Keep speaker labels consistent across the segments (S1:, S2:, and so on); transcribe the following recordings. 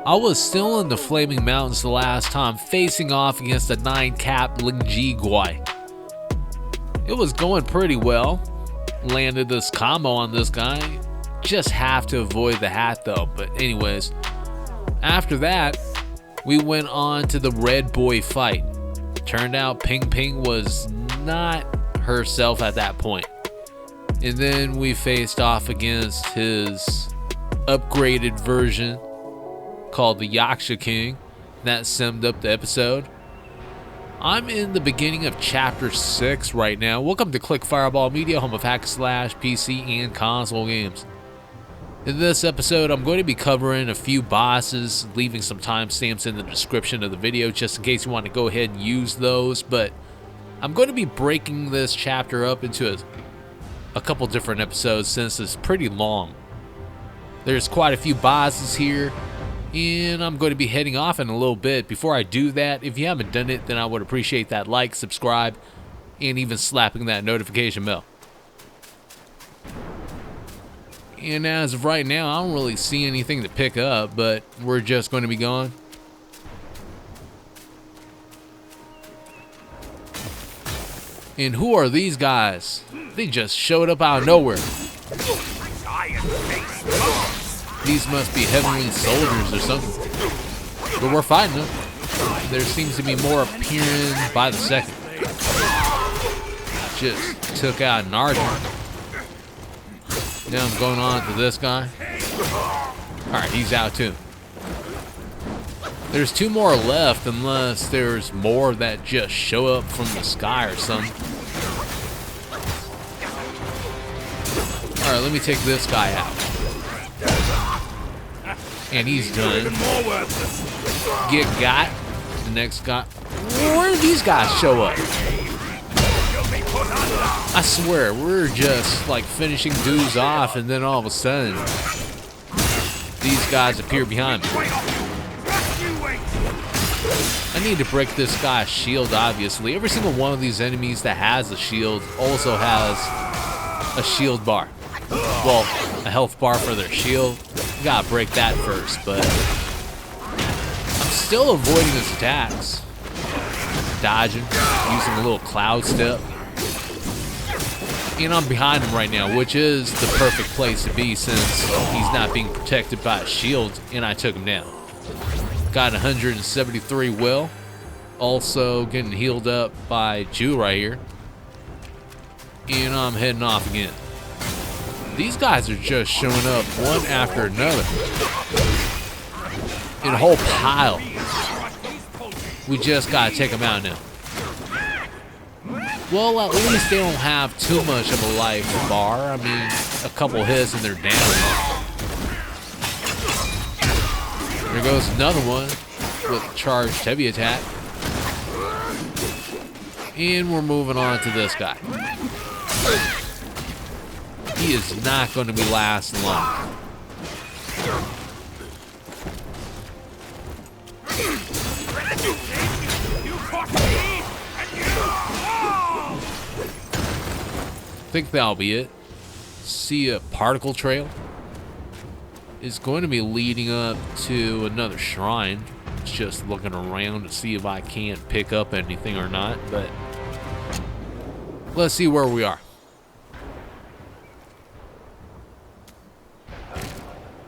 S1: I was still in the Flaming Mountains the last time, facing off against the 9-cap Lingji Guai. It was going pretty well. Landed this combo on this guy. Just have to avoid the hat though. But anyways, after that, we went on to the Red Boy fight. Turned out Ping Ping was not herself at that point. And then we faced off against his upgraded version called the Yaksha King. That summed up the episode. I'm in the beginning of chapter 6 right now. Welcome to Click Fireball Media, home of hack slash PC and console games. In this episode, I'm going to be covering a few bosses, leaving some timestamps in the description of the video just in case you want to go ahead and use those. But I'm going to be breaking this chapter up into a couple different episodes since it's pretty long. There's quite a few bosses here, and I'm going to be heading off in a little bit. Before I do that, if you haven't done it, then I would appreciate that like, subscribe, and even slapping that notification bell. And as of right now, I don't really see anything to pick up, but we're just going to be going. And who are these guys? They just showed up out of nowhere. These must be heavenly soldiers or something. But we're fighting them. There seems to be more appearing by the second. Just took out an archer. Now I'm going on to this guy. Alright, he's out too. There's 2 more left unless there's more that just show up from the sky or something. Alright, let me take this guy out. And he's done. Get got. The next guy. Where did these guys show up? I swear, we're just like finishing dudes off, and then all of a sudden, these guys appear behind me. I need to break this guy's shield, obviously. Every single one of these enemies that has a shield also has a shield bar. Well, a health bar for their shield. You gotta break that first, but I'm still avoiding his attacks. Dodging, using a little cloud step. And I'm behind him right now, which is the perfect place to be since he's not being protected by a shield, and I took him down. Got 173 will. Also getting healed up by Ju right here. And I'm heading off again. These guys are just showing up one after another. In a whole pile. We just gotta take them out now. Well, at least they don't have too much of a life bar. I mean, a couple hits and they're down. There goes another one with charged heavy attack. And we're moving on to this guy. He is not going to be lasting long. I think that'll be it. See, a particle trail is going to be leading up to another shrine. Just looking around to see if I can't pick up anything or not, but let's see where we are.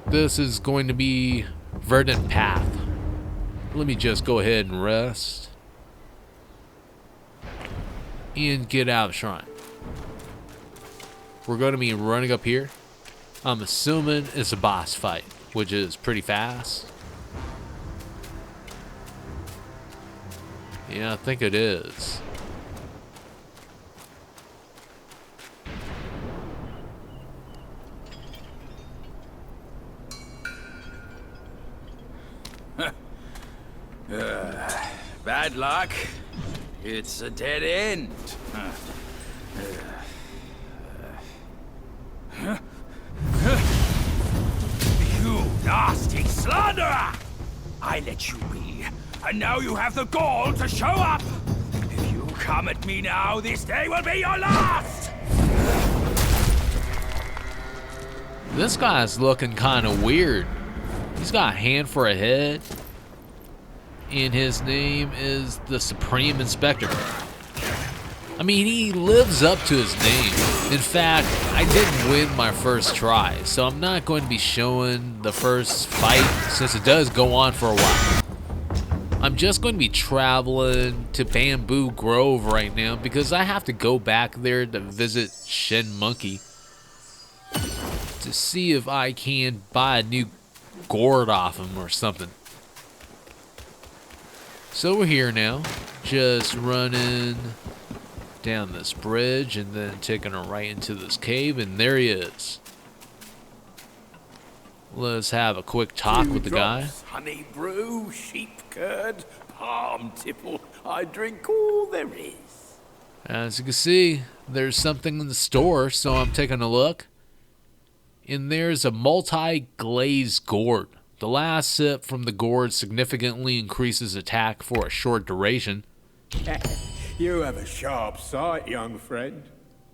S1: This is going to be Verdant Path. Let me just go ahead and rest and get out of the shrine. We're going to be running up here. I'm assuming it's a boss fight, which is pretty fast. Yeah, I think it is.
S2: Bad luck. It's a dead end. You nasty slanderer! I let you be, and now you have the gall to show up! If you come at me now, this day will be your last!
S1: This guy's looking kind of weird. He's got a hand for a head, and his name is the Supreme Inspector. I mean, he lives up to his name. In fact, I didn't win my first try, so I'm not going to be showing the first fight since it does go on for a while. I'm just going to be traveling to Bamboo Grove right now because I have to go back there to visit Shen Monkey to see if I can buy a new gourd off him or something. So we're here now, just running down this bridge and then taking a right into this cave, and there he is. Let's have a quick talk with the guy.
S2: Honey brew, sheep curd, palm tipple. I drink all there is.
S1: As you can see, there's something in the store, so I'm taking a look. And there's a multi-glazed gourd. The last sip from the gourd significantly increases attack for a short duration.
S3: You have a sharp sight, young friend.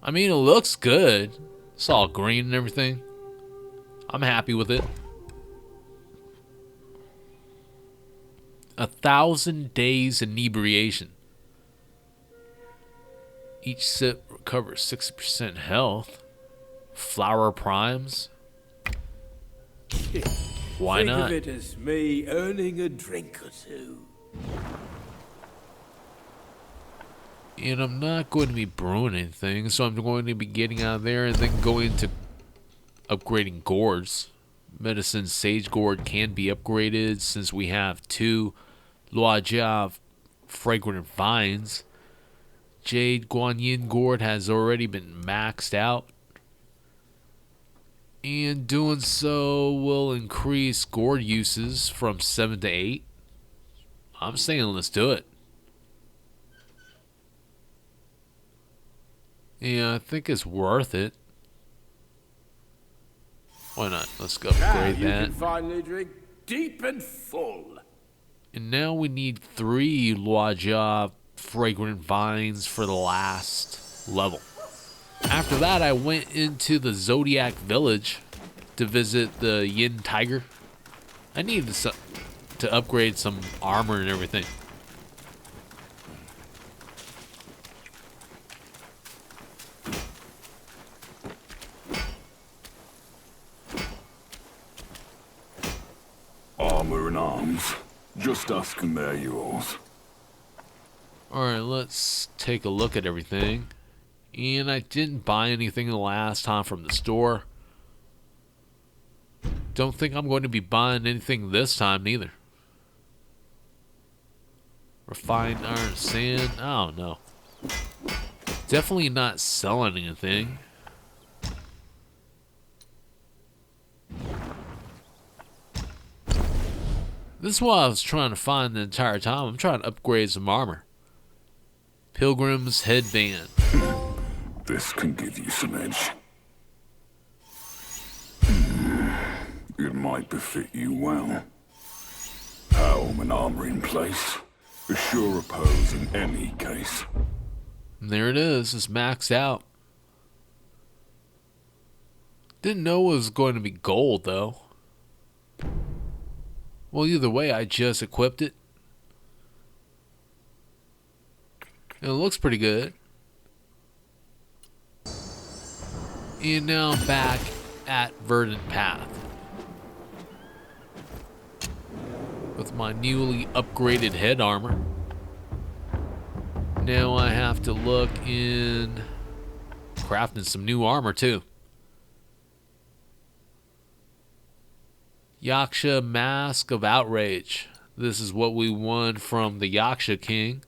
S1: I mean, it looks good. It's all green and everything. I'm happy with it. 1,000 days inebriation. Each sip recovers 60% health. Flower primes. Why not?
S3: Think of it as me earning a drink or two.
S1: And I'm not going to be brewing anything, so I'm going to be getting out there and then going to upgrading gourds. Medicine Sage Gourd can be upgraded since we have 2 Luojia Fragrant Vines. Jade Guanyin Gourd has already been maxed out. And doing so will increase gourd uses from 7 to 8. I'm saying let's do it. Yeah, I think it's worth it. Why not? Let's go upgrade
S3: You
S1: that.
S3: can finally drink deep and full.
S1: And now we need 3 Luojia Fragrant Vines for the last level. After that, I went into the Zodiac Village to visit the Yin Tiger. I needed to upgrade some armor and everything.
S2: Armor and arms. Just ask and they're yours.
S1: Alright, let's take a look at everything. And I didn't buy anything the last time from the store. Don't think I'm going to be buying anything this time neither. Refined iron sand. I don't know. Definitely not selling anything. This is what I was trying to find the entire time. I'm trying to upgrade some armor. Pilgrim's headband.
S2: This can give you some edge. It might befit you well. Helm and armor in place. A sure oppose in any case.
S1: And there it is. It's maxed out. Didn't know it was going to be gold though. Well, either way, I just equipped it. And it looks pretty good. And now I'm back at Verdant Path. With my newly upgraded head armor. Now I have to look in crafting some new armor too. Yaksha Mask of Outrage. This is what we won from the Yaksha King.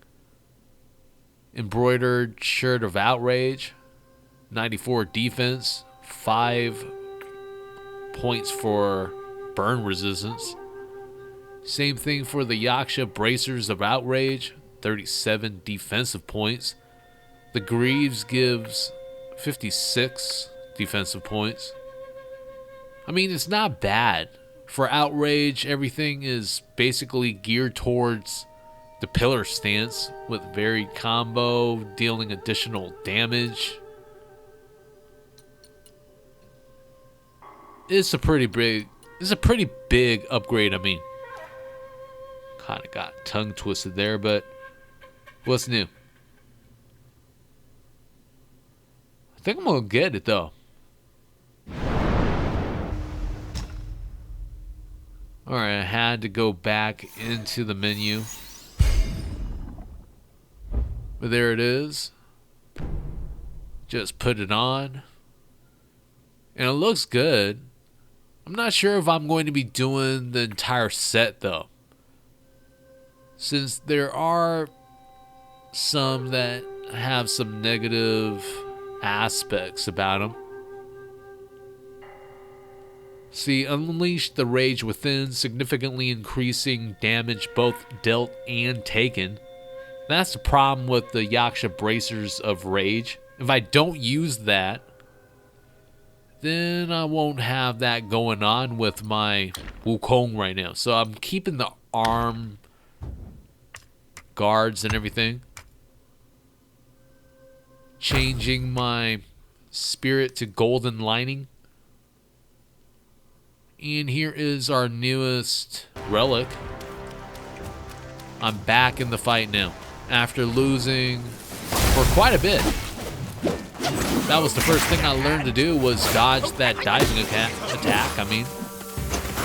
S1: Embroidered Shirt of Outrage. 94 defense. 5 points for burn resistance. Same thing for the Yaksha Bracers of Outrage. 37 defensive points. The Greaves gives 56 defensive points. I mean, it's not bad. For Outrage, everything is basically geared towards the pillar stance with varied combo, dealing additional damage. It's a pretty big This is a pretty big upgrade, I mean. Kind of got tongue twisted there, but what's new? I think I'm gonna get it though. Alright, I had to go back into the menu. But there it is. Just put it on. And it looks good. I'm not sure if I'm going to be doing the entire set though, since there are some that have some negative aspects about them. See, unleash the rage within, significantly increasing damage both dealt and taken. That's the problem with the Yaksha Bracers of Rage. If I don't use that, then I won't have that going on with my Wukong right now. So I'm keeping the arm guards and everything. Changing my spirit to golden lining. And here is our newest relic. I'm back in the fight now, after losing for quite a bit. That was the first thing I learned to do, was dodge that diving attack. I mean,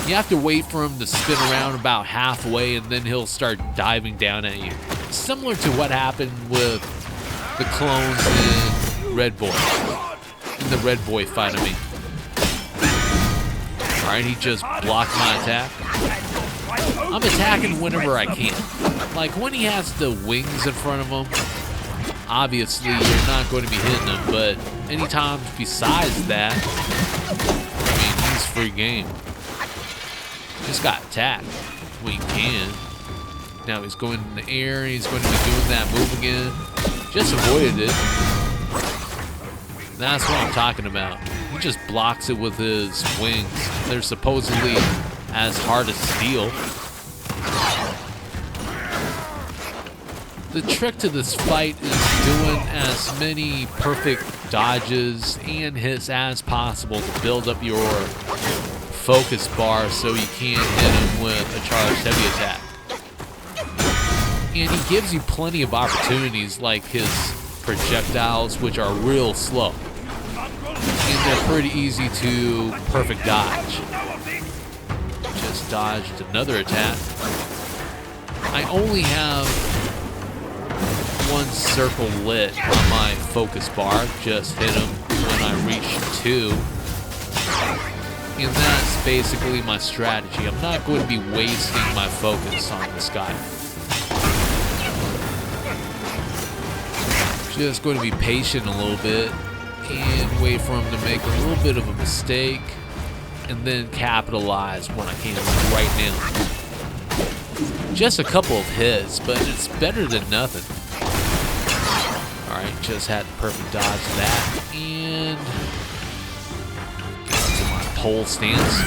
S1: you have to wait for him to spin around about halfway and then he'll start diving down at you. Similar to what happened with the clones in Red Boy. In the Red Boy fight, I mean. Alright, he just blocked my attack. I'm attacking whenever I can. Like when he has the wings in front of him, obviously you're not going to be hitting him, but anytime besides that, I mean, he's free game. Just got attacked when he can. Now he's going in the air, and he's going to be doing that move again. Just avoided it. That's what I'm talking about. He just blocks it with his wings. They're supposedly as hard as steel. The trick to this fight is doing as many perfect dodges and hits as possible to build up your focus bar so you can hit him with a charged heavy attack. And he gives you plenty of opportunities, like his projectiles, which are real slow. And they're pretty easy to perfect dodge. Just dodged another attack. I only have one circle lit on my focus bar. Just hit him when I reach 2. And that's basically my strategy. I'm not going to be wasting my focus on this guy. Just going to be patient a little bit and wait for him to make a little bit of a mistake and then capitalize when I can, like right now. Just a couple of hits, but it's better than nothing. Alright, just had the perfect dodge that, and get into my pole stance.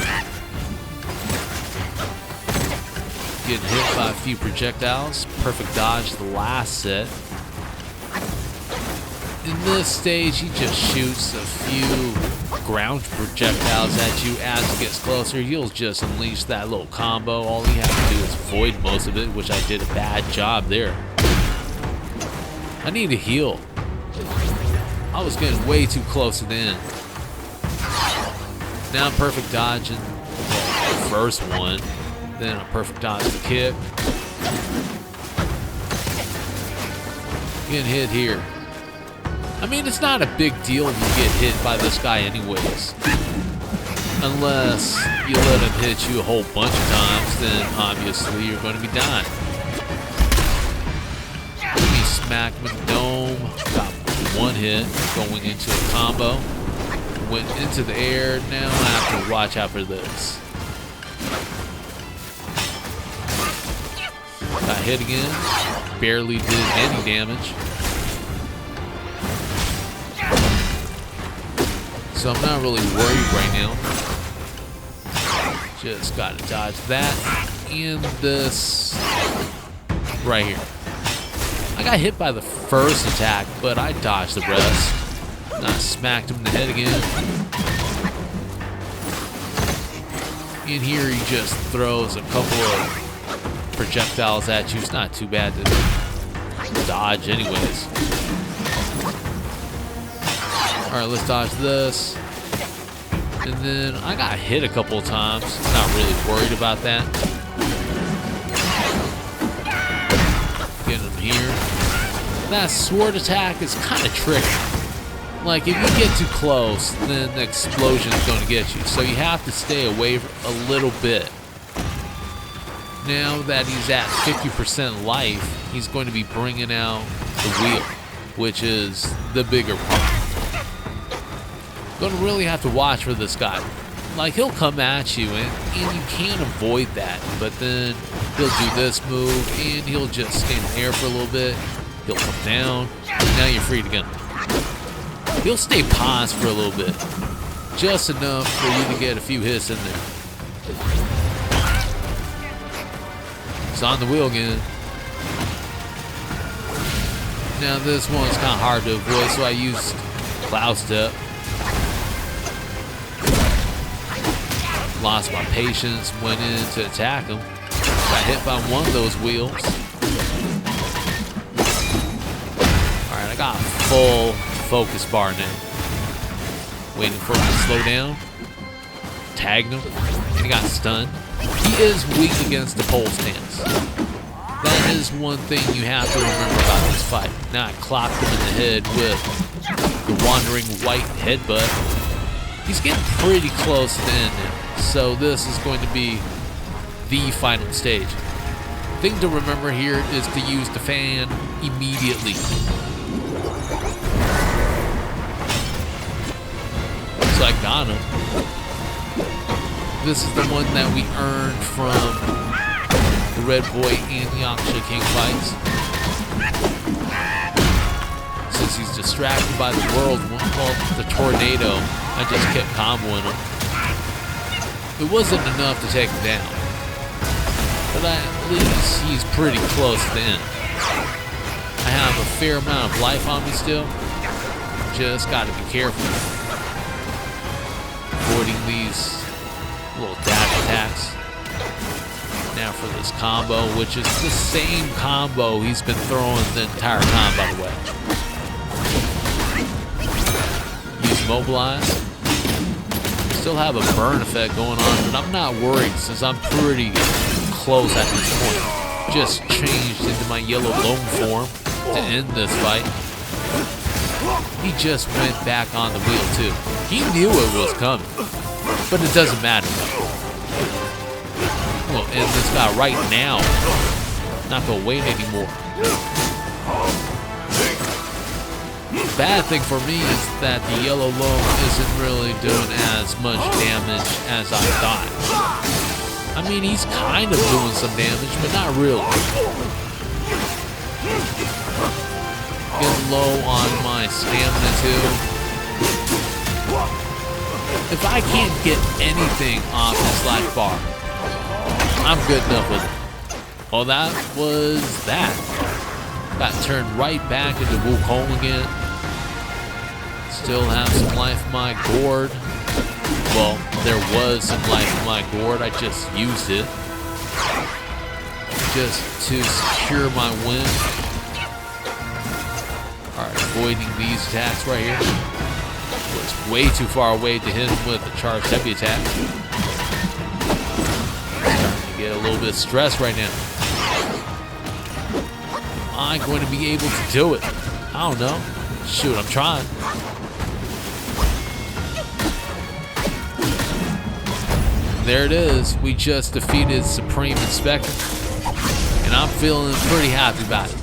S1: Getting hit by a few projectiles. Perfect dodge the last set. In this stage, he just shoots a few ground projectiles at you. As he gets closer, you'll just unleash that little combo. All you have to do is avoid most of it, which I did a bad job there. I need to heal. I was getting way too close to the end. Now I'm perfect dodging the first one. Then a perfect dodge the kick. Getting hit here. I mean, it's not a big deal if you get hit by this guy anyways. Unless you let him hit you a whole bunch of times, then obviously you're going to be dying. He smacked him in the dome. Got one hit going into a combo. Went into the air. Now I have to watch out for this. Got hit again. Barely did any damage. So I'm not really worried right now. Just gotta dodge that and this right here. I got hit by the first attack, but I dodged the rest. And I smacked him in the head again. In here, he just throws a couple of projectiles at you. It's not too bad to dodge anyways. Alright, let's dodge this. And then I got hit a couple of times. Not really worried about that. Getting him here. That sword attack is kind of tricky. Like, if you get too close, then the explosion is going to get you. So you have to stay away a little bit. Now that he's at 50% life, he's going to be bringing out the wheel, which is the bigger part. Going to really have to watch for this guy. Like, he'll come at you, and you can't avoid that. But then he'll do this move, and he'll just stand in the air for a little bit. He'll come down, and now you're free to gun. He'll stay paused for a little bit. Just enough for you to get a few hits in there. He's on the wheel again. Now this one's kind of hard to avoid, so I used Cloud Step. Lost my patience, went in to attack him. Got hit by one of those wheels. Alright, I got full focus bar now. Waiting for him to slow down. Tagged him. And he got stunned. He is weak against the pole stance. That is one thing you have to remember about this fight. Now I clocked him in the head with the wandering white headbutt. He's getting pretty close to the end now. So this is going to be the final stage. Thing to remember here is to use the fan immediately. So I got him. This is the one that we earned from the Red Boy and Yaksha King fights. Since he's distracted by the whirlwind, well, the tornado, I just kept comboing him. It wasn't enough to take him down, but at least he's pretty close to the end. I have a fair amount of life on me still. Just gotta be careful. Avoiding these little dash attacks. Now for this combo, which is the same combo he's been throwing the entire time, by the way. Use Mobilize. Still have a burn effect going on, but I'm not worried since I'm pretty close at this point. Just changed into my Jiao-Loong form to end this fight. He just went back on the wheel too. He knew it was coming, but it doesn't matter. We'll end this guy right now. Not gonna wait anymore. Bad thing for me is that the Jiao-Loong isn't really doing as much damage as I thought. I mean, he's kind of doing some damage, but not really. Getting low on my stamina too. If I can't get anything off his life bar, I'm good enough with it. Well, that was that. Got turned right back into Wukong again. Still have some life in my gourd. Well, there was some life in my gourd. I just used it. Just to secure my win. Alright, avoiding these attacks right here. Was way too far away to hit him with a charged heavy attack. Starting to get a little bit of stress right now. Am I going to be able to do it? I don't know. Shoot, I'm trying. There it is. We just defeated Supreme Inspector. And I'm feeling pretty happy about it.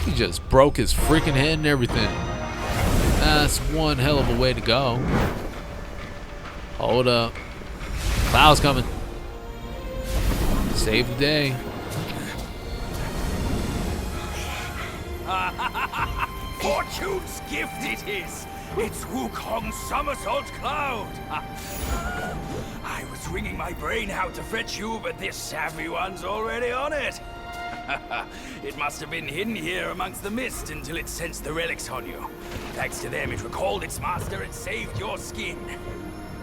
S1: He just broke his freaking head and everything. That's one hell of a way to go. Hold up. Cloud's coming. Save the day.
S2: Fortune's gift it is. It's Wukong's somersault cloud! I was wringing my brain out to fetch you, but this savvy one's already on it. It must have been hidden here amongst the mist until it sensed the relics on you. Thanks to them, it recalled its master and saved your skin.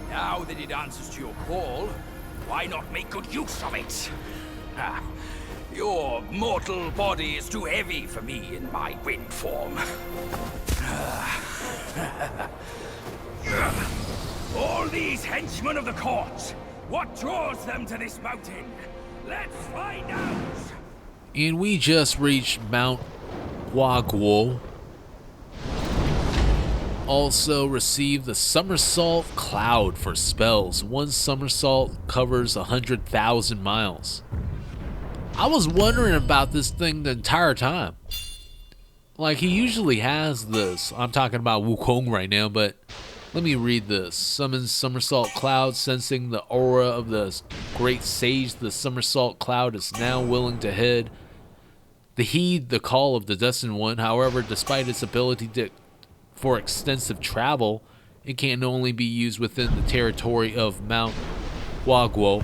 S2: Now that it answers to your call, why not make good use of it? Your mortal body is too heavy for me in my wind form. All these henchmen of the court, what draws them to this mountain? Let's find out!
S1: And we just reached Mount Guo. Also received the somersault cloud for spells. One somersault covers 100,000 miles. I was wondering about this thing the entire time. Like, he usually has this. I'm talking about Wukong right now, but let me read this. Summons somersault cloud, sensing the aura of the great sage. The somersault cloud is now willing to heed the call of the Destined One. However, despite its ability for extensive travel, it can only be used within the territory of Mount Guo.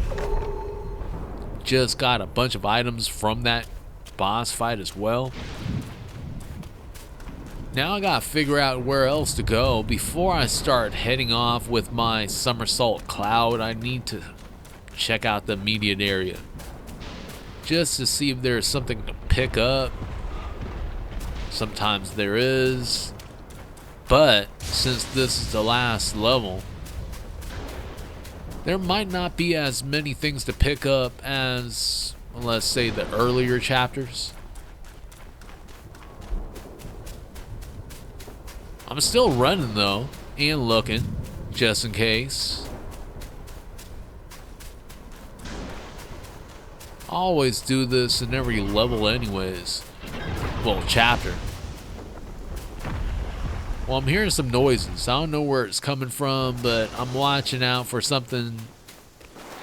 S1: Just got a bunch of items from that boss fight as well. Now I gotta figure out where else to go. Before I start heading off with my somersault cloud, I need to check out the immediate area, just to see if there's something to pick up. Sometimes there is, but since this is the last level, there might not be as many things to pick up as, let's say, the earlier chapters. I'm still running though, and looking, just in case. I always do this in every level anyways. Well, chapter. Well, I'm hearing some noises. I don't know where it's coming from, but I'm watching out for something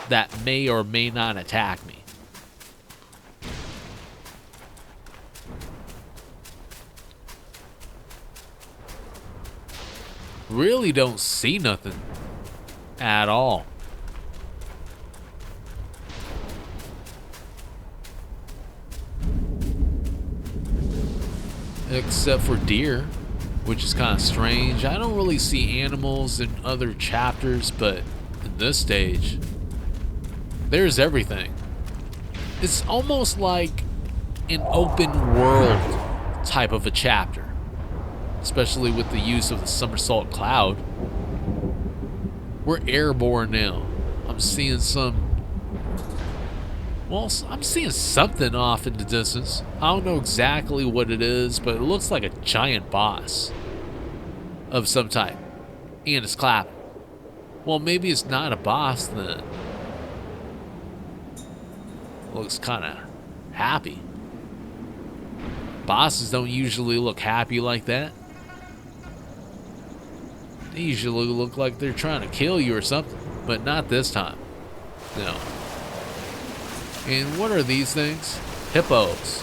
S1: that may or may not attack me. Really don't see nothing at all. Except for deer, which is kind of strange. I don't really see animals in other chapters, but in this stage, there's everything. It's almost like an open world type of a chapter, especially with the use of the somersault cloud. We're airborne now. I'm seeing something off in the distance. I don't know exactly what it is, but it looks like a giant boss of some type. And it's clapping. Well, maybe it's not a boss then. Looks kind of happy. Bosses don't usually look happy like that. They usually look like they're trying to kill you or something, but not this time. No. And what are these things? Hippos.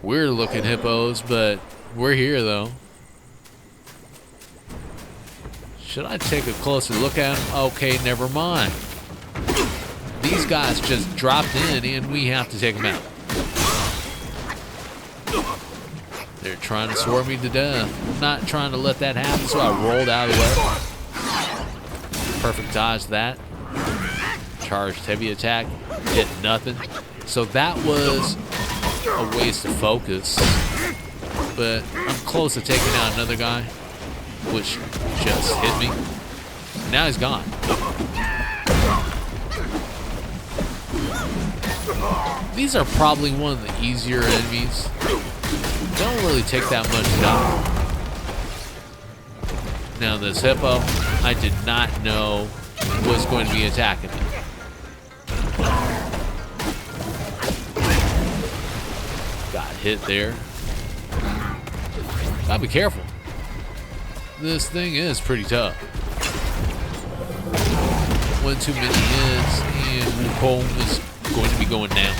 S1: Weird looking hippos, but we're here though. Should I take a closer look at them? Okay, never mind. These guys just dropped in and we have to take them out. They're trying to swarm me to death. I'm not trying to let that happen, so I rolled out of the way. Perfect dodge that. Charged heavy attack. Hit nothing. So that was a waste of focus. But I'm close to taking out another guy, which just hit me. Now he's gone. These are probably one of the easier enemies. Don't really take that much time. Now this hippo, I did not know was going to be attacking me. Got hit there. Gotta be careful. This thing is pretty tough. One too many hits and Wukong is going to be going down.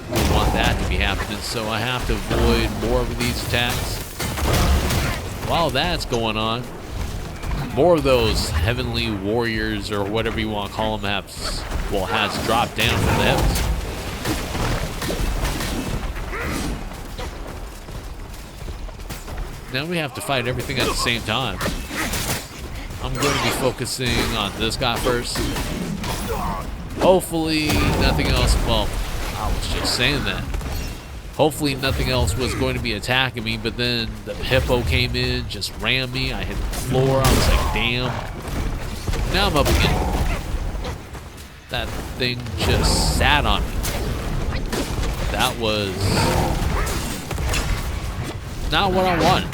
S1: definitely want that to be happening, so I have to avoid more of these attacks. While that's going on, more of those heavenly warriors, or whatever you want to call them, has dropped down from the heavens. Now we have to fight everything at the same time. I'm going to be focusing on this guy first. Hopefully nothing else, well, I was just saying that. Hopefully nothing else was going to be attacking me, but then the hippo came in, just rammed me. I hit the floor. I was like, damn. Now I'm up again. That thing just sat on me. That was not what I wanted.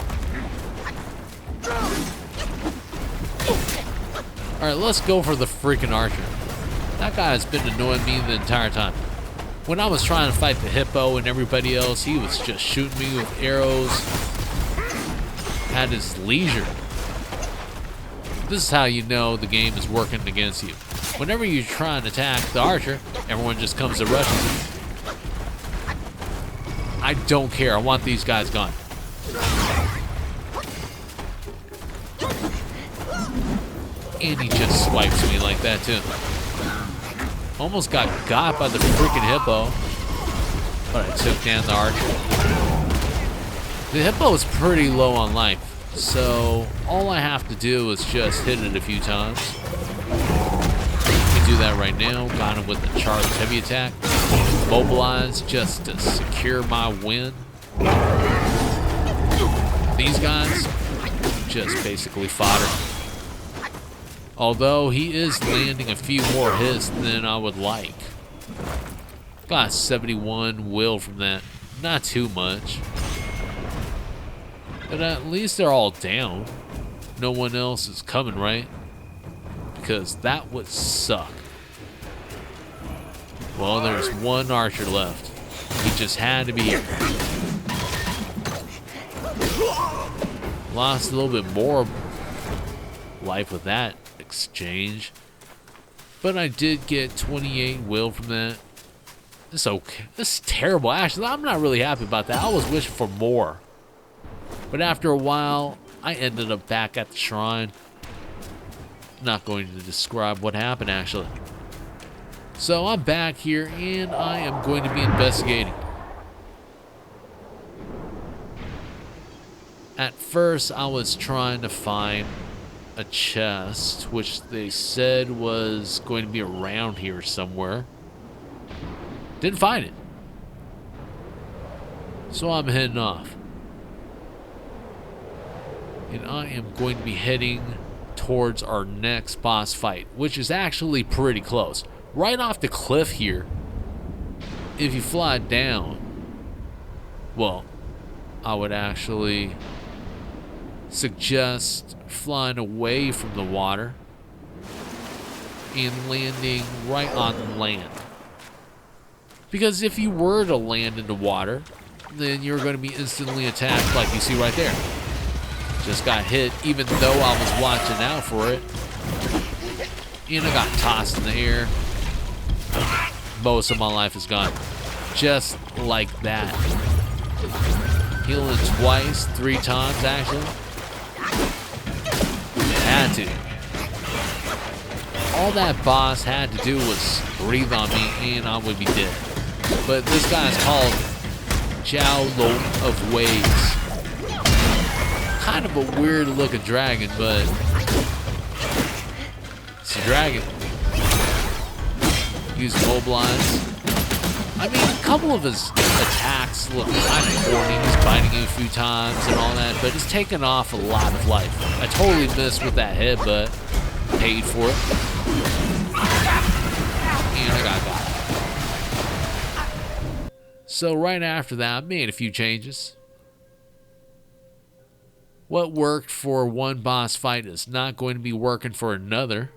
S1: Alright, let's go for the freaking archer. That guy has been annoying me the entire time. When I was trying to fight the hippo and everybody else, he was just shooting me with arrows at his leisure. This is how you know the game is working against you. Whenever you try and attack the archer, everyone just comes to rush you. I don't care. I want these guys gone. And he just swipes me like that too. Almost got by the freaking hippo, but I took down the archer. The hippo is pretty low on life, so all I have to do is just hit it a few times. I can do that right now. Got him with a charged heavy attack. Mobilize just to secure my win. These guys, just basically fodder. Although he is landing a few more hits than I would like. Got 71 will from that. Not too much. But at least they're all down. No one else is coming, right? Because that would suck. Well, there's one archer left. He just had to be here. Lost a little bit more life with that exchange, but I did get 28 will from that. It's okay. This is terrible. Actually, I'm not really happy about that. I was wishing for more, but after a while I ended up back at the shrine. Not going to describe what happened actually. So I'm back here and I am going to be investigating. At first I was trying to find a chest, which they said was going to be around here somewhere. Didn't find it. So I'm heading off. And I am going to be heading towards our next boss fight, which is actually pretty close. Right off the cliff here, if you fly down, well, I would actually suggest flying away from the water and landing right on land. Because if you were to land in the water, then you're going to be instantly attacked like you see right there. Just got hit even though I was watching out for it. And I got tossed in the air. Most of my life is gone. Just like that. Healing twice, 3 times actually. Had to. All that boss had to do was breathe on me and I would be dead. But this guy is called Jiao-Loong Of Waves. Kind of a weird looking dragon, but it's a dragon. Use mobilize. I mean, a couple of his attacks look kind of corny. He's biting you a few times and all that, but he's taken off a lot of life. I totally missed with that headbutt. Paid for it. And I got. So right after that, I made a few changes. What worked for one boss fight is not going to be working for another.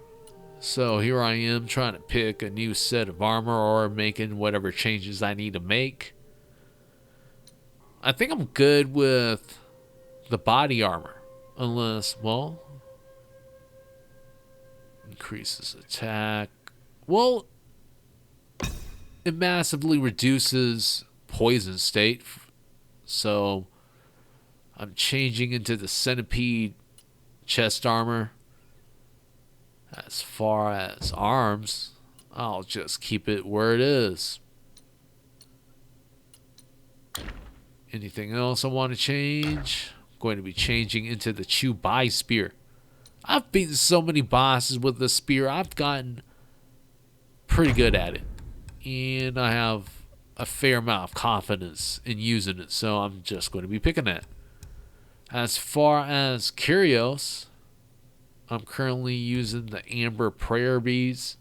S1: So here I am trying to pick a new set of armor or making whatever changes I need to make. I think I'm good with the body armor. Unless, well, increases attack. Well, it massively reduces poison state. So I'm changing into the centipede chest armor. As far as arms, I'll just keep it where it is. Anything else I want to change? I'm going to be changing into the Chu-Bai spear. I've beaten so many bosses with this spear. I've gotten pretty good at it. And I have a fair amount of confidence in using it. So I'm just going to be picking that. As far as curios, I'm currently using the amber prayer beads.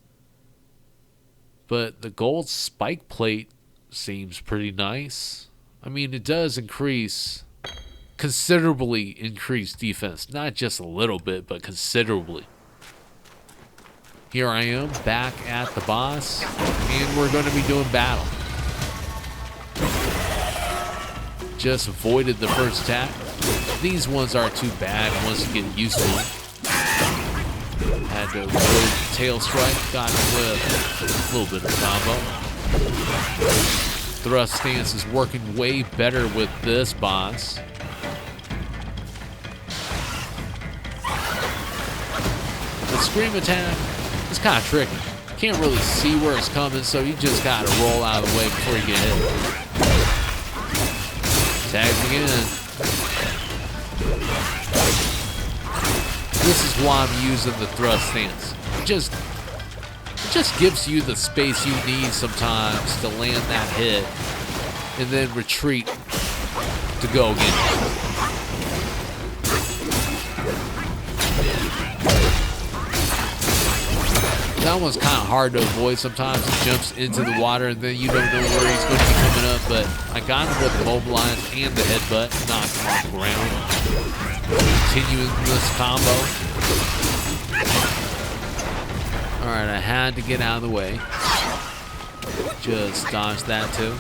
S1: But the gold spike plate seems pretty nice. I mean, it does considerably increase defense. Not just a little bit, but considerably. Here I am, back at the boss, and we're going to be doing battle. Just avoided the first attack. These ones aren't too bad once you get used to them. Had to avoid the tail strike, got it with a little bit of combo. Thrust stance is working way better with this boss. The scream attack is kind of tricky. Can't really see where it's coming, so you just gotta roll out of the way before you get hit. Tags again. This is why I'm using the thrust stance. It just gives you the space you need sometimes to land that hit and then retreat to go again. That one's kind of hard to avoid sometimes. He jumps into the water and then you don't know where he's going to be coming up, but I got him with the mobilize and the headbutt, knocked him off the ground. Continuing this combo. Alright, I had to get out of the way. Just dodge that too.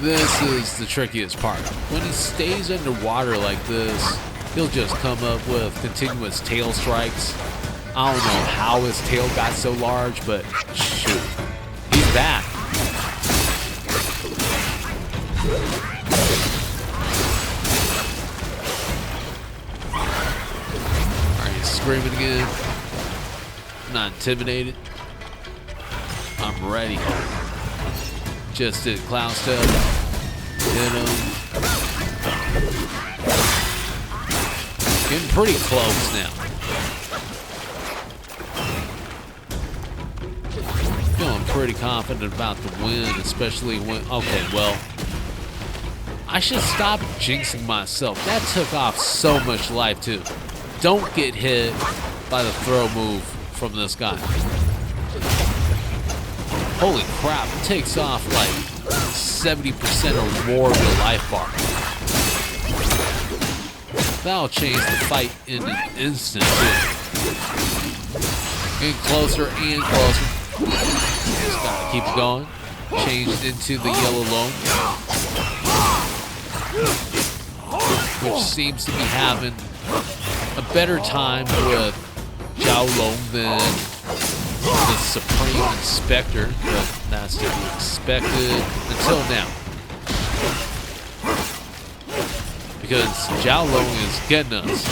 S1: This is the trickiest part. When he stays underwater like this, he'll just come up with continuous tail strikes. I don't know how his tail got so large, but shoot, he's back. Alright, he's screaming again. Not intimidated. I'm ready. Just did cloud step. Hit him. Getting pretty close now. Feeling pretty confident about the win, especially when... Okay, well, I should stop jinxing myself. That took off so much life, too. Don't get hit by the throw move from this guy. Holy crap, it takes off like 70% or more of your life bar. That'll change the fight in an instant, too. Getting closer and closer. Just gotta keep it going. Changed into the Jiao-Loong, which seems to be having a better time with Jiao-Loong than the Supreme Inspector, but that's to be expected until now. Because Jiao-Loong is getting us.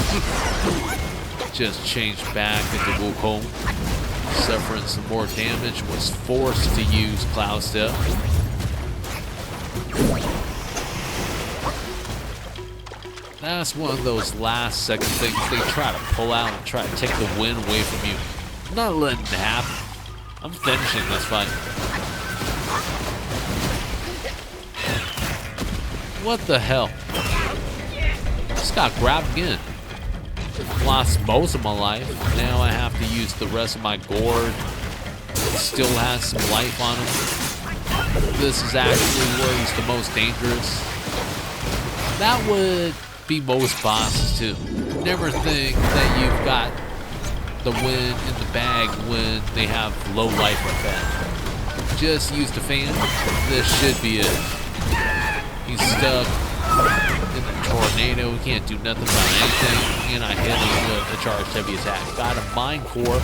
S1: Just changed back into Wukong. Suffering some more damage. Was forced to use Cloud Step. That's one of those last second things they try to pull out and try to take the win away from you. I'm not letting it happen. I'm finishing this fight. What the hell? Just got grabbed again. Lost most of my life. Now I have to use the rest of my gourd. Still has some life on him. This is actually where he's the most dangerous. That would be most bosses too. Never think that you've got the win in the bag when they have low life like that. Just use the fan. This should be it. He's stuck in the tornado. He can't do nothing about anything. And I hit him with a charged heavy attack. Got a Mind Core.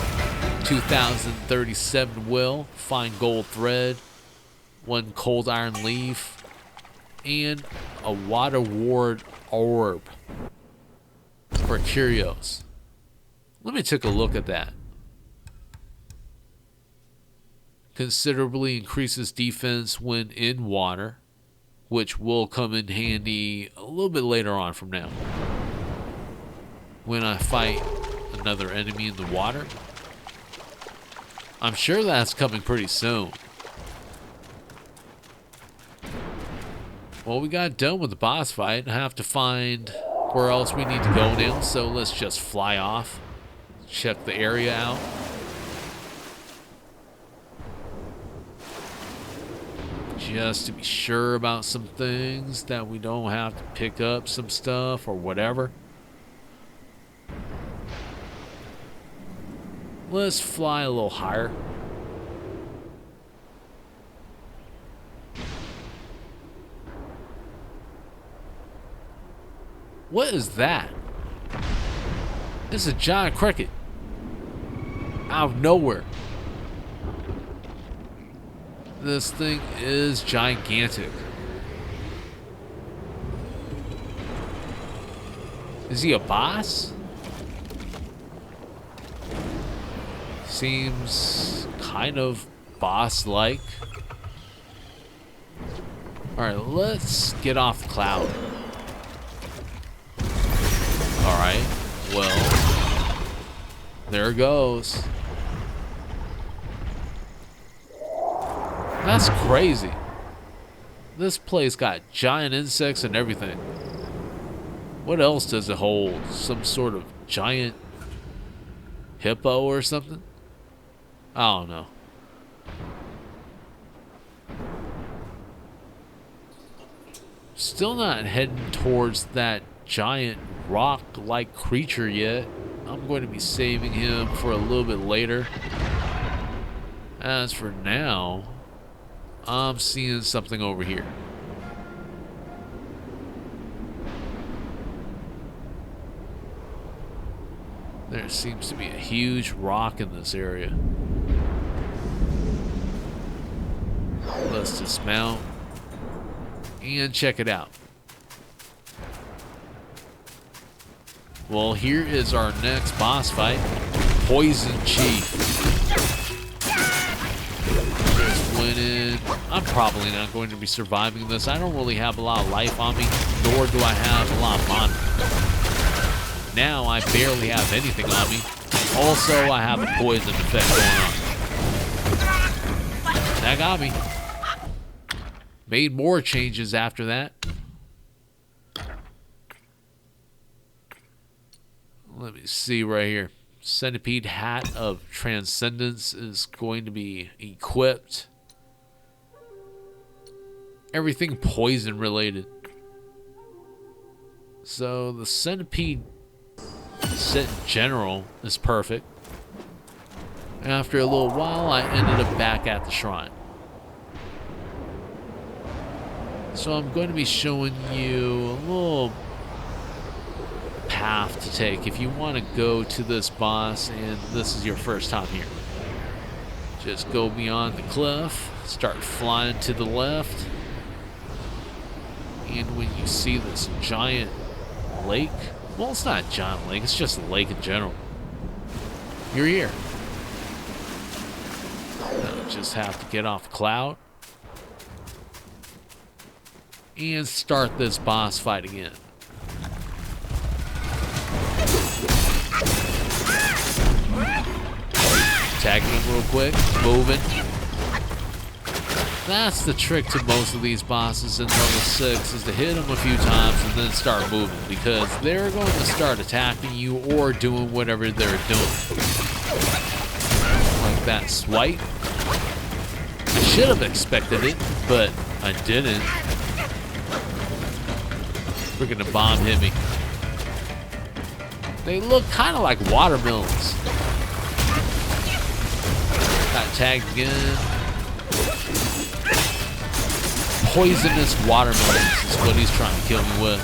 S1: 2,037 will, fine gold thread, 1 cold iron leaf, and a water ward orb for curios. Let me take a look at that. Considerably increases defense when in water, which will come in handy a little bit later on from now, when I fight another enemy in the water. I'm sure that's coming pretty soon. Well, we got done with the boss fight. I have to find where else we need to go now, so let's just fly off. Check the area out. Just to be sure about some things, that we don't have to pick up some stuff or whatever. Let's fly a little higher. What is that? It's a giant cricket. Out of nowhere. This thing is gigantic. Is he a boss? Seems kind of boss-like. Alright, let's get off the cloud. Alright, well, there it goes. That's crazy. This place got giant insects and everything. What else does it hold? Some sort of giant hippo or something? I don't know. Still not heading towards that giant rock-like creature yet. I'm going to be saving him for a little bit later. As for now, I'm seeing something over here. There seems to be a huge rock in this area. Let's dismount and check it out. Well, here is our next boss fight. Poison Chief. Just went in. I'm probably not going to be surviving this. I don't really have a lot of life on me, nor do I have a lot of mana. Now I barely have anything on me. Also, I have a poison effect going on. That got me. Made more changes after that. Let me see right here. Centipede Hat of Transcendence is going to be equipped. Everything poison related. So the Centipede set in general is perfect. After a little while, I ended up back at the shrine. So I'm going to be showing you a little path to take if you want to go to this boss and this is your first time here. Just go beyond the cliff, start flying to the left, and when you see this giant lake, well, it's not a giant lake, it's just a lake in general, you're here. Now just have to get off the cloud and start this boss fight again. Tagging him real quick, moving. That's the trick to most of these bosses in level 6, is to hit them a few times and then start moving, because they're going to start attacking you or doing whatever they're doing. Like that swipe. I should have expected it, but I didn't. Freaking bomb hit me. They look kind of like watermelons. Got tagged again. Poisonous watermelons is what he's trying to kill me with.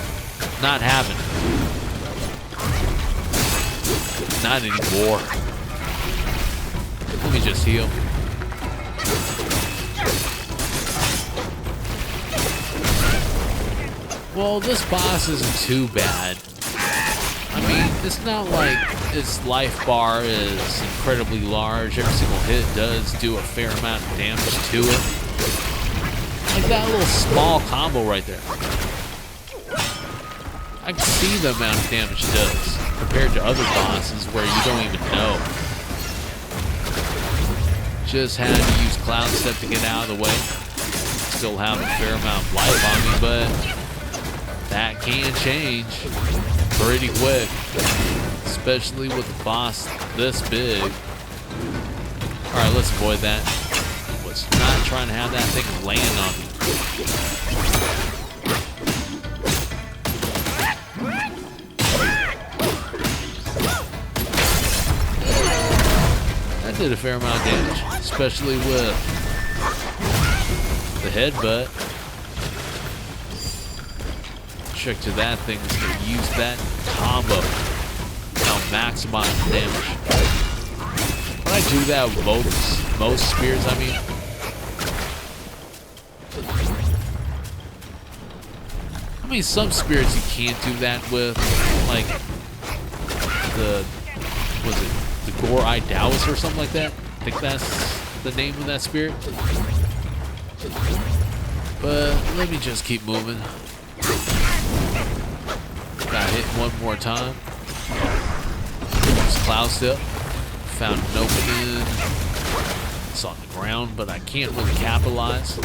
S1: Not having it. Not anymore. just heal. Well, this boss isn't too bad. I mean, it's not like its life bar is incredibly large. Every single hit does do a fair amount of damage to it. Like that little small combo right there. I can see the amount of damage it does compared to other bosses where you don't even know. Just had to use Cloud Step to get out of the way. Still have a fair amount of life on me, but that can change pretty quick, especially with a boss this big. Alright, let's avoid that. Was not trying to have that thing land on me. That did a fair amount of damage, especially with the headbutt. Trick to that thing is to use that combo. Now maximize the damage. When I do that with most spears, I mean. I mean, some spirits you can't do that with, like was it the Gore-Eye Taoist or something like that? I think that's the name of that spirit. But let me just keep moving. Got hit one more time. Use Cloud Step. Found an opening. It's on the ground, but I can't really capitalize.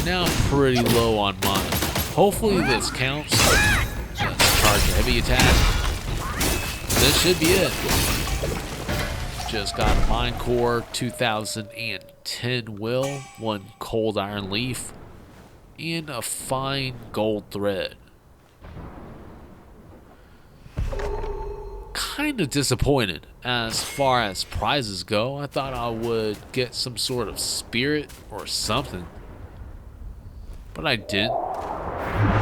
S1: Now I'm pretty low on mana. Hopefully this counts. Let's charge a heavy attack. This should be it. Just got a Mind Core, 2010 Will, 1 Cold Iron Leaf, and a fine gold thread. Kind of disappointed as far as prizes go. I thought I would get some sort of spirit or something, but I didn't.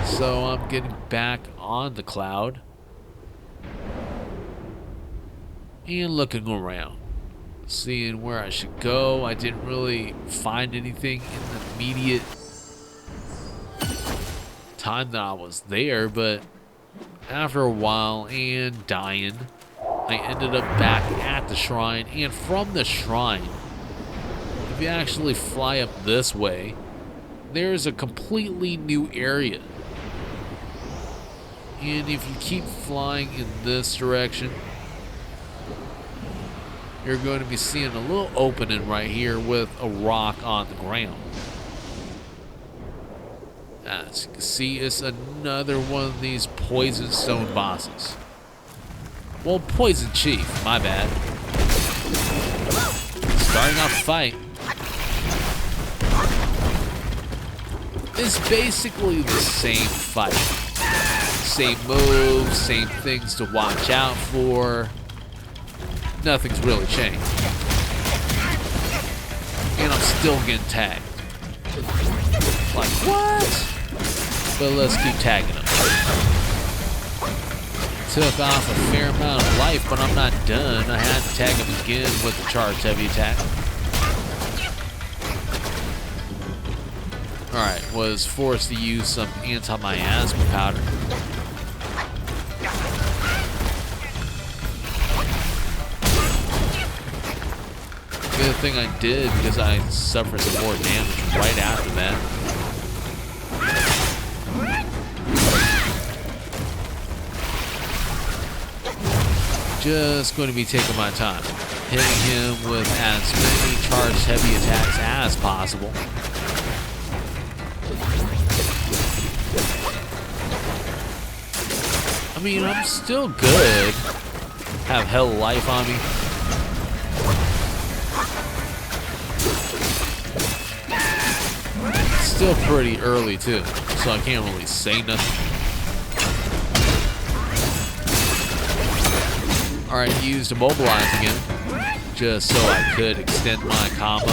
S1: So I'm getting back on the cloud and looking around, seeing where I should go. I didn't really find anything in the immediate time that I was there, but after a while and dying, I ended up back at the shrine. And from the shrine, if you actually fly up this way, there's a completely new area. And if you keep flying in this direction, you're going to be seeing a little opening right here with a rock on the ground. As you can see, it's another one of these Poison Stone bosses. Well, Poison Chief, my bad. Starting off the fight. It's basically the same fight. Same moves, same things to watch out for. Nothing's really changed. And I'm still getting tagged. Like, what? But let's keep tagging them. Took off a fair amount of life, but I'm not done. I had to tag him again with the charged heavy attack. Alright, was forced to use some anti-miasma powder. Good thing I did, because I suffered some more damage right after that. Just going to be taking my time, hitting him with as many charged heavy attacks as possible. I mean, I'm still good. Have hell of life on me. Still pretty early too, so I can't really say nothing. Alright, used Immobilize again, just so I could extend my combo.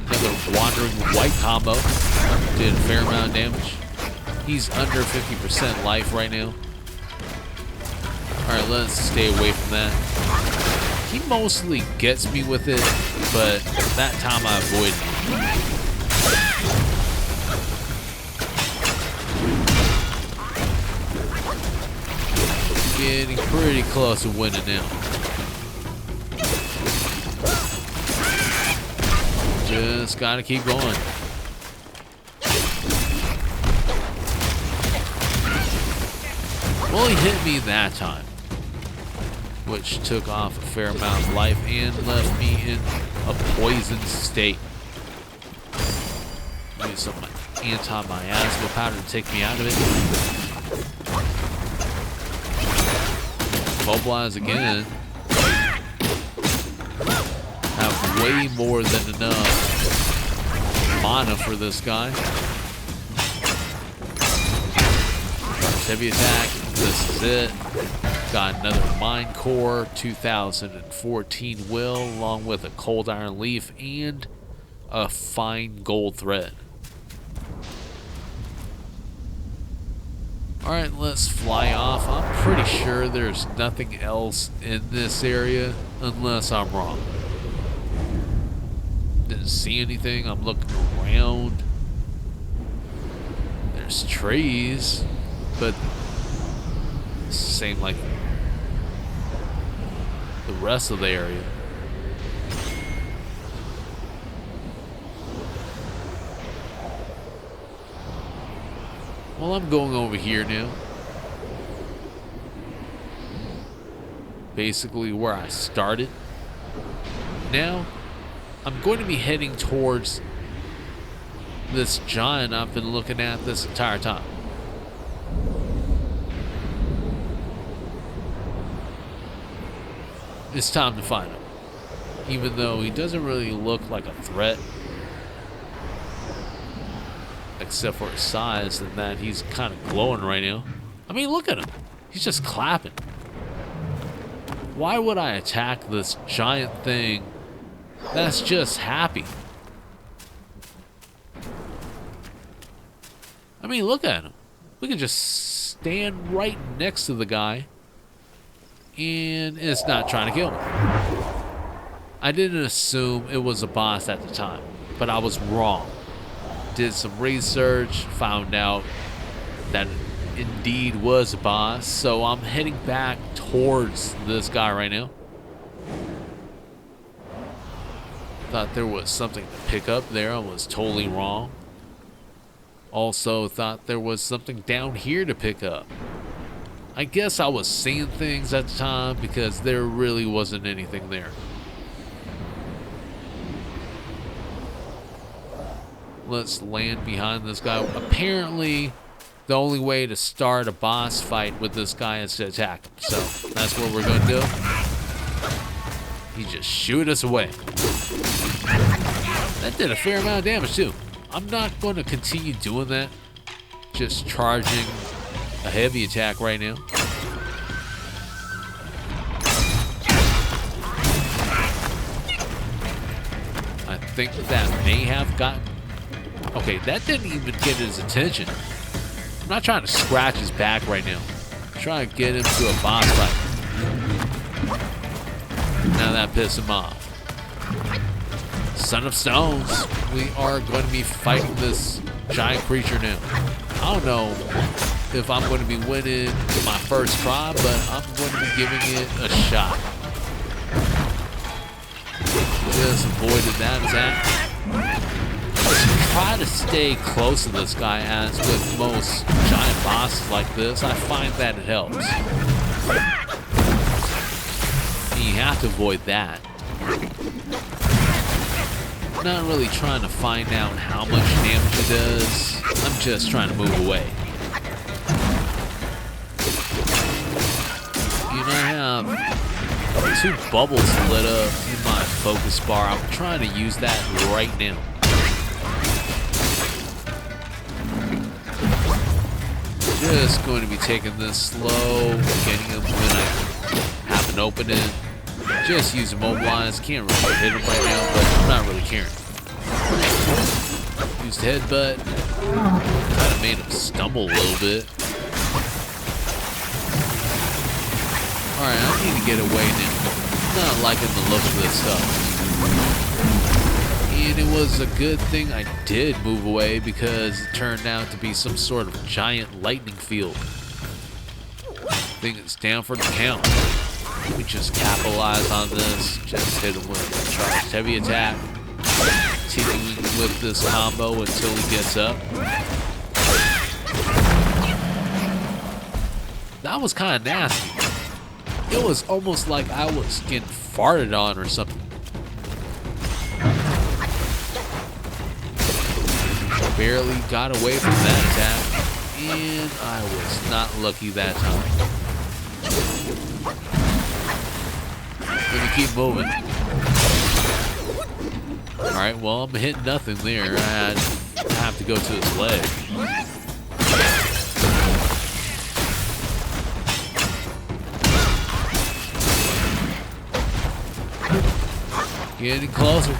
S1: Another Wandering White combo, did a fair amount of damage. He's under 50% life right now. Alright, let's stay away from that. He mostly gets me with it, but that time I avoided it. Getting pretty close to winning now. Just gotta keep going. Well, he hit me that time, which took off a fair amount of life and left me in a poisoned state. Use some anti-miasma powder to take me out of it. Mobilize again. Have way more than enough mana for this guy. Heavy attack. This is it. Got another Mind Core, 2014 Will, along with a Cold Iron Leaf and a fine gold thread. Alright, let's fly off. I'm pretty sure there's nothing else in this area, unless I'm wrong. Didn't see anything. I'm looking around. There's trees, but same like the rest of the area. Well, I'm going over here now. Basically where I started. Now, I'm going to be heading towards this giant I've been looking at this entire time. It's time to find him. Even though he doesn't really look like a threat, except for his size and that he's kind of glowing right now. I mean, look at him. He's just clapping. Why would I attack this giant thing that's just happy? I mean, look at him. We can just stand right next to the guy and it's not trying to kill me. I didn't assume it was a boss at the time, but I was wrong. Did some research, found out that it indeed was a boss, so I'm heading back towards this guy right now. Thought there was something to pick up there. I was totally wrong. Also thought there was something down here to pick up. I guess I was seeing things at the time because there really wasn't anything there. Let's land behind this guy. Apparently, the only way to start a boss fight with this guy is to attack him. So, that's what we're going to do. He just shoot us away. That did a fair amount of damage, too. I'm not going to continue doing that. Just charging a heavy attack right now. I think that may have gotten... Okay, that didn't even get his attention. I'm not trying to scratch his back right now. I'm trying to get him to a boss fight. Now that pissed him off. Son of Stones, we are going to be fighting this giant creature now. I don't know if I'm going to be winning my first try, but I'm going to be giving it a shot. Just avoided that attack. Try to stay close to this guy, as with most giant bosses like this, I find that it helps. And you have to avoid that. Not really trying to find out how much damage it does. I'm just trying to move away. You know, I have 2 bubbles lit up in my focus bar. I'm trying to use that right now. Just going to be taking this slow, getting him when I have an opening. Just use Immobilize. Can't really hit him right now, but I'm not really caring. Used Headbutt. Kind of made him stumble a little bit. Alright, I need to get away now. I'm not liking the look of this stuff. And it was a good thing I did move away because it turned out to be some sort of giant lightning field. I think it's down for the count. We just capitalize on this. Just hit him with a charged heavy attack. Continuing with this combo until he gets up. That was kind of nasty. It was almost like I was getting farted on or something. Barely got away from that attack, and I was not lucky that time. Let me keep moving. Alright, well, I'm hitting nothing there. I have to go to his leg. Getting closer.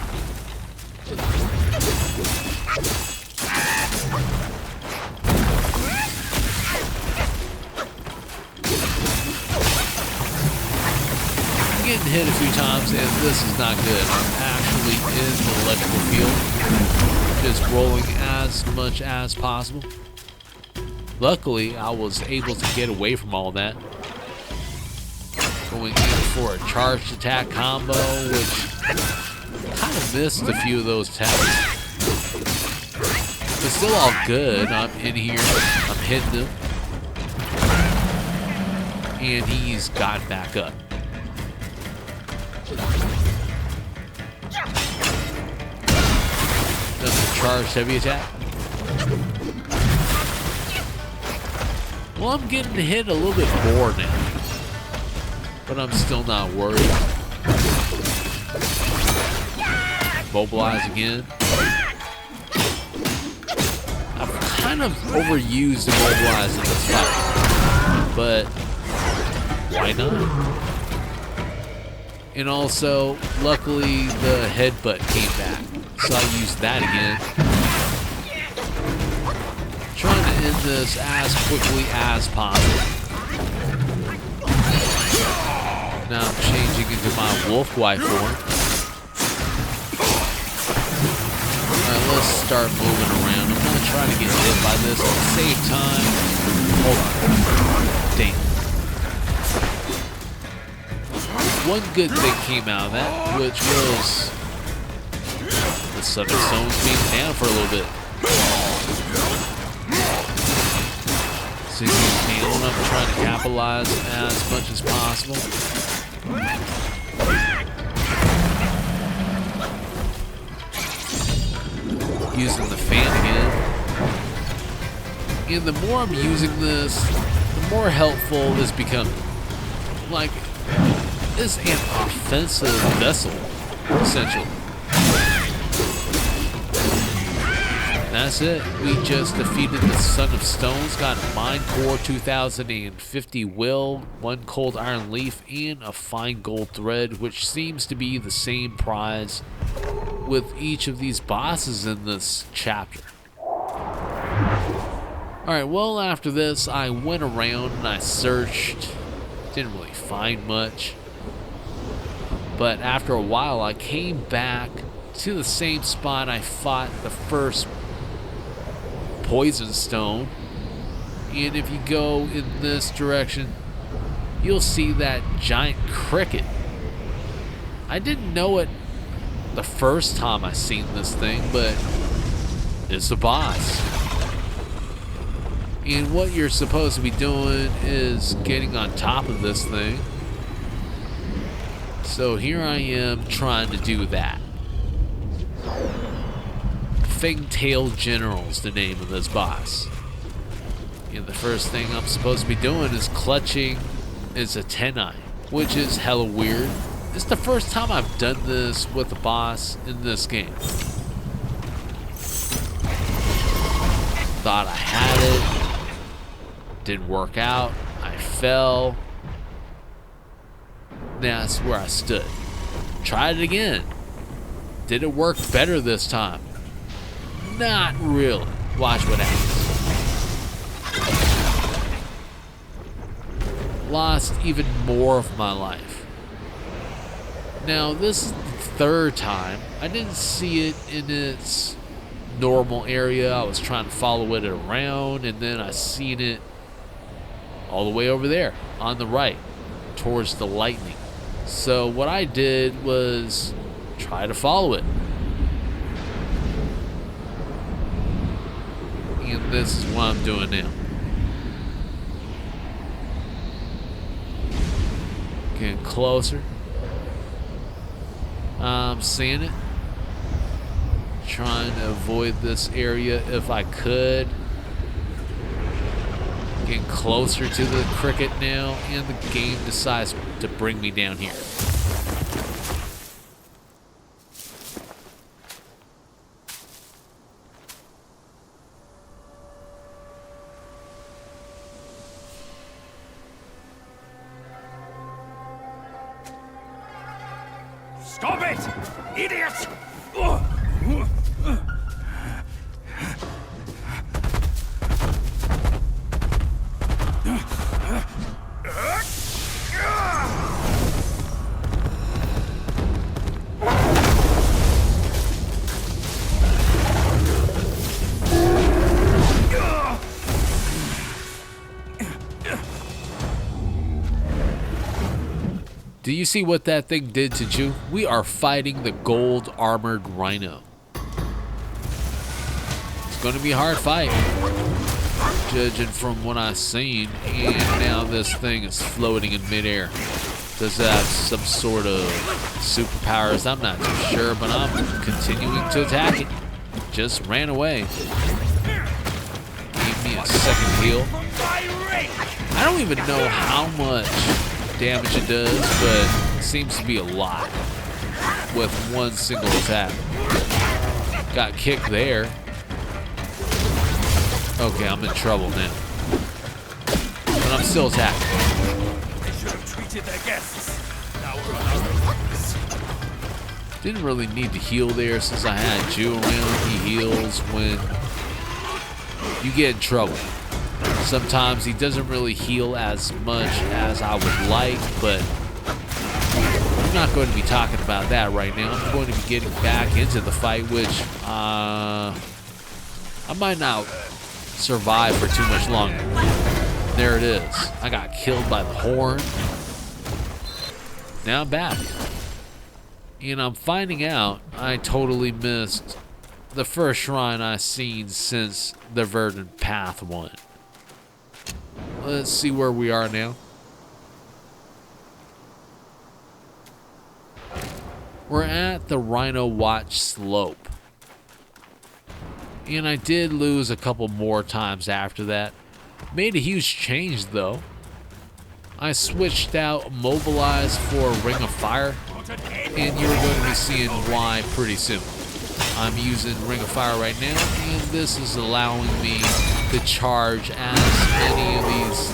S1: Getting hit a few times, and this is not good. I'm actually in the electrical field, just rolling as much as possible. Luckily, I was able to get away from all that. Going in for a charged attack combo, which kind of missed a few of those attacks. But still all good. I'm in here, I'm hitting him, and he's got back up. Charged heavy attack. Well, I'm getting hit a little bit more now, but I'm still not worried. Mobilize again. I've kind of overused Immobilize in this fight, but why not? And also, luckily, the headbutt came back, so I used that again. Trying to end this as quickly as possible. Now I'm changing into my wolf guy form. Alright, let's start moving around. I'm not trying to get hit by this at the same time. Hold on. Dang. One good thing came out of that, which was the 7 stones being down for a little bit. So I'm trying to capitalize as much as possible. Using the fan again. And the more I'm using this, the more helpful this becomes. Like, is an offensive vessel, essentially. That's it. We just defeated the Son of Stones, got a Mine Core, 2050 Will, 1 Cold Iron Leaf, and a Fine Gold Thread, which seems to be the same prize with each of these bosses in this chapter. Alright, well, after this, I went around and I searched. Didn't really find much. But after a while, I came back to the same spot I fought the first Poison Stone. And if you go in this direction, you'll see that giant cricket. I didn't know it the first time I seen this thing, but it's a boss. And what you're supposed to be doing is getting on top of this thing. So here I am trying to do that. Feng-Tail General is the name of this boss. And the first thing I'm supposed to be doing is clutching his antennae, which is hella weird. It's the first time I've done this with a boss in this game. Thought I had it. Didn't work out. I fell. That's where I stood. Tried it again. Did it work better this time? Not really. Watch what happens. lost even more of my life. Now, this is the third time. I didn't see it in its normal area. I was trying to follow it around, and then I seen it all the way over there on the right towards the lightning. So what I did was try to follow it. And this is what I'm doing now. Getting closer. I'm seeing it. Trying to avoid this area if I could. Getting closer to the cricket now, and the game decides to bring me down here.
S2: Stop it, idiot!
S1: Do you see what that thing did to you? We are fighting the gold armored Rhino. It's going to be a hard fight, judging from what I've seen. And now this thing is floating in midair. Does it have some sort of superpowers? I'm not too sure, but I'm continuing to attack it. Just ran away. Gave me a second heal. I don't even know how much damage it does, but it seems to be a lot with one single attack. Got kicked there. Okay, I'm in trouble now. But I'm still attacking.
S2: They should have treated their guests. Now we're on our knees.
S1: Didn't really need to heal there since I had Jiao around. He heals when you get in trouble. Sometimes he doesn't really heal as much as I would like, but I'm not going to be talking about that right now. I'm going to be getting back into the fight, which I might not survive for too much longer. There it is. I got killed by the horn. Now I'm back. And I'm finding out I totally missed the first shrine I've seen since the Verdant Path one. Let's see where we are now. We're at the Rhino Watch Slope. And I did lose a couple more times after that. Made a huge change though. I switched out Mobilize for Ring of Fire, and you're going to be seeing why pretty soon. I'm using Ring of Fire right now, and this is allowing me to charge as many of these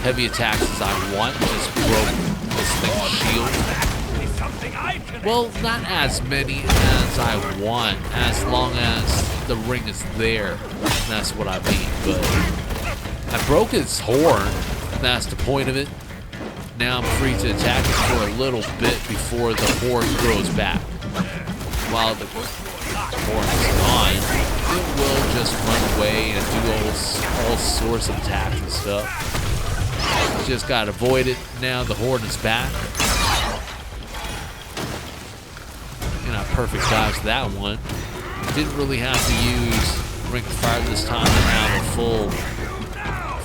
S1: heavy attacks as I want. Just broke this thing's shield. Well, not as many as I want, as long as the ring is there. That's what I mean. But I broke its horn. That's the point of it. Now I'm free to attack it for a little bit before the horn grows back. While the horn is gone, it will just run away and do all sorts of attacks and stuff. Just gotta avoid it. Now the horn is back. And I perfect dodged that one. Didn't really have to use Ring of Fire this time to have a full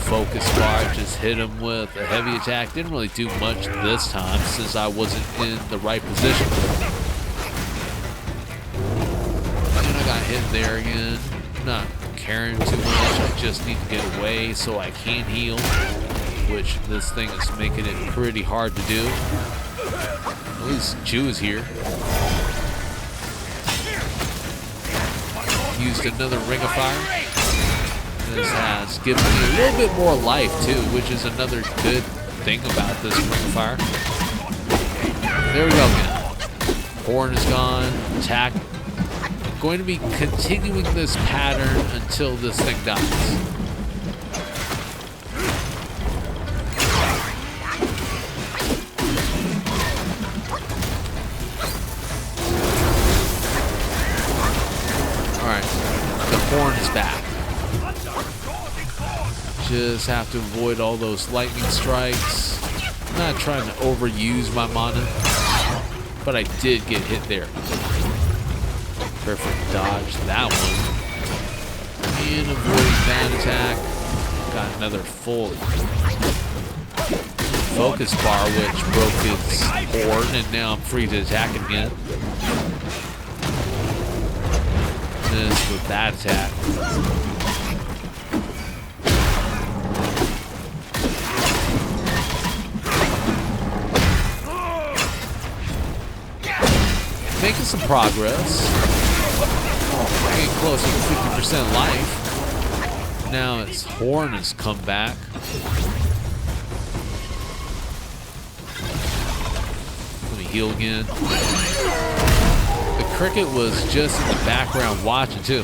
S1: focus bar. Just hit him with a heavy attack. Didn't really do much this time since I wasn't in the right position. And I got hit there again. Not caring too much. I just need to get away so I can heal, which this thing is making it pretty hard to do. At least Jiao is here. Used another Ring of Fire. This has given me a little bit more life too, which is another good thing about this Ring of Fire. There we go again. Horn is gone. Attack. I'm going to be continuing this pattern until this thing dies. just have to avoid all those lightning strikes. I'm not trying to overuse my mana, but I did get hit there. Perfect dodge that one. And avoiding that attack. Got another full focus bar, which broke its horn, and now I'm free to attack again. This with that attack. Making some progress. Getting closer to 50% life. Now its horn has come back. Let me heal again. The cricket was just in the background watching too.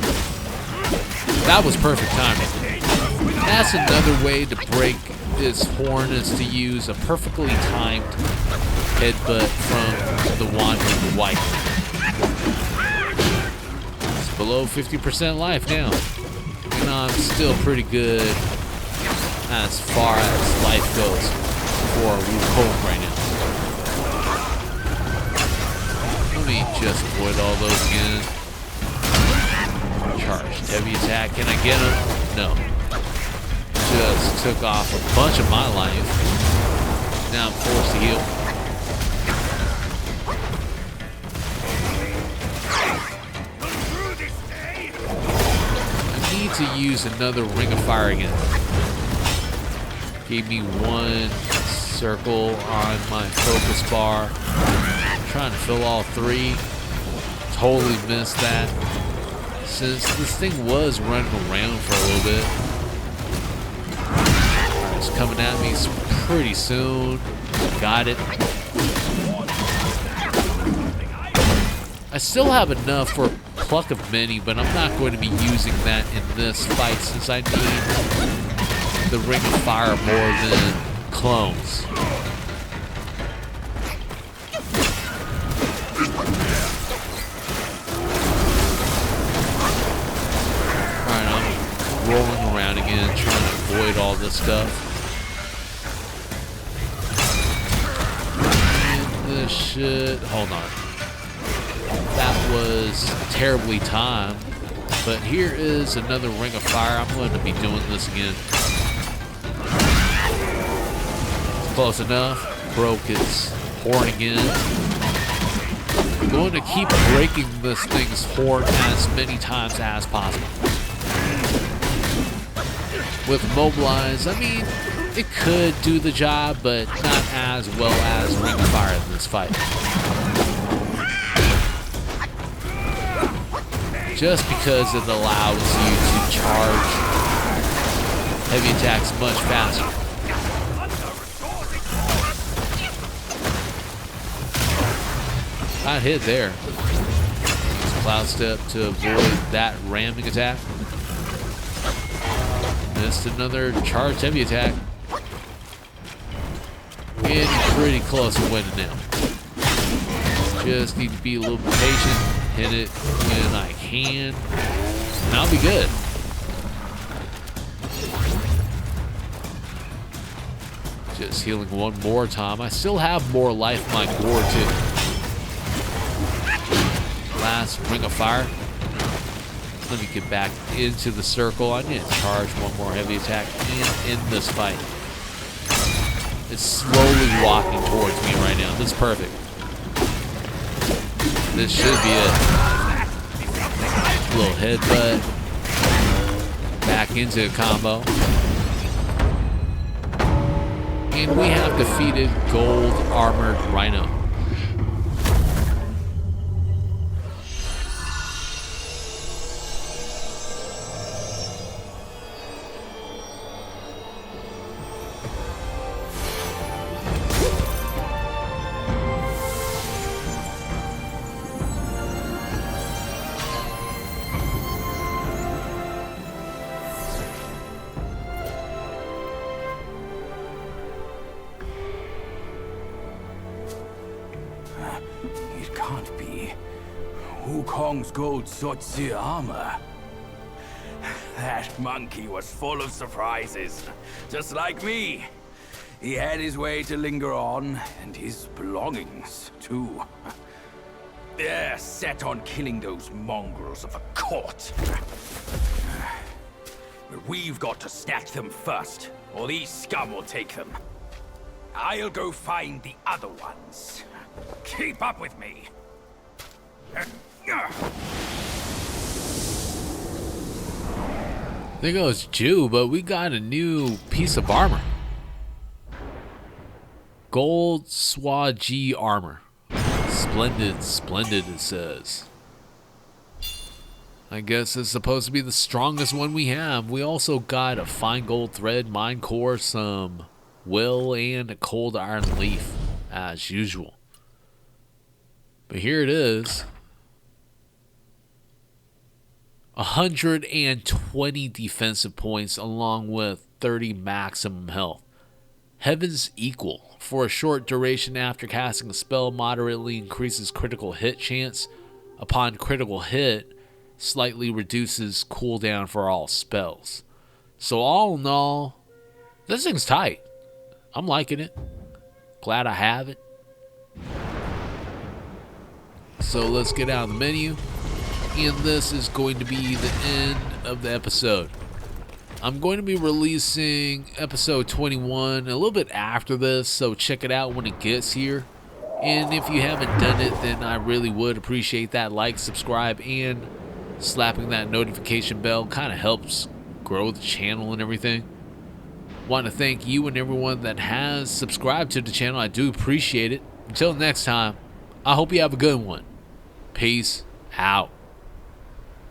S1: That was perfect timing. That's another way to break this horn, is to use a perfectly timed headbutt from the Wandering White. It's below 50% life now. And I'm still pretty good as far as life goes for Wukong right now. Let me just avoid all those again. Charged heavy attack. Can I get him? No. Just took off a bunch of my life. Now I'm forced to heal. I need to use another Ring of Fire again. Gave me one circle on my focus bar. I'm trying to fill all three. Totally missed that. Since this thing was running around for a little bit. It's coming at me pretty soon. Got it. I still have enough for Pluck of Many, but I'm not going to be using that in this fight since I need the Ring of Fire more than clones. Alright, I'm rolling around again, trying to avoid all this stuff. And this should... Hold on. That was terribly timed, but here is another Ring of Fire. I'm going to be doing this again. Close enough. Broke its horn again. I'm going to keep breaking this thing's horn as many times as possible. With Mobilize, I mean, it could do the job, but not as well as Ring of Fire in this fight. Just because it allows you to charge heavy attacks much faster. Got hit there. Use Cloud Step to avoid that ramming attack. Missed another charged heavy attack. Getting pretty close to winning now. Just need to be a little patient. Hit it when I can, and I'll be good. Just healing one more time. I still have more life in my gore too. Last Ring of Fire. Let me get back into the circle. I need to charge one more heavy attack and end this fight. It's slowly walking towards me right now. This is perfect. This should be it. Little headbutt. Back into a combo. And we have defeated Gold Armored Rhino.
S2: It can't be. Wukong's gold Sotzi armor. That monkey was full of surprises, just like me. He had his way to linger on, and his belongings, too. They're set on killing those mongrels of a court. But we've got to snatch them first, or these scum will take them. I'll go find the other ones. Keep up with me.
S1: There goes Jew, but we got a new piece of armor. Gold Swaji armor. Splendid, splendid, it says. I guess it's supposed to be the strongest one we have. We also got a fine gold thread, mine core, some will, and a cold iron leaf, as usual. But here it is. 120 defensive points along with 30 maximum health. Heaven's Equal. For a short duration after casting a spell, moderately increases critical hit chance. Upon critical hit, slightly reduces cooldown for all spells. So all in all, this thing's tight. I'm liking it. Glad I have it. So let's get out of the menu. And this is going to be the end of the episode. I'm going to be releasing episode 21 a little bit after this, so check it out when it gets here. And if you haven't done it, then I really would appreciate that like, subscribe, and slapping that notification bell. Kind of helps grow the channel and everything. Want to thank you and everyone that has subscribed to the channel. I do appreciate it. Until next time, I hope you have a good one. Peace out.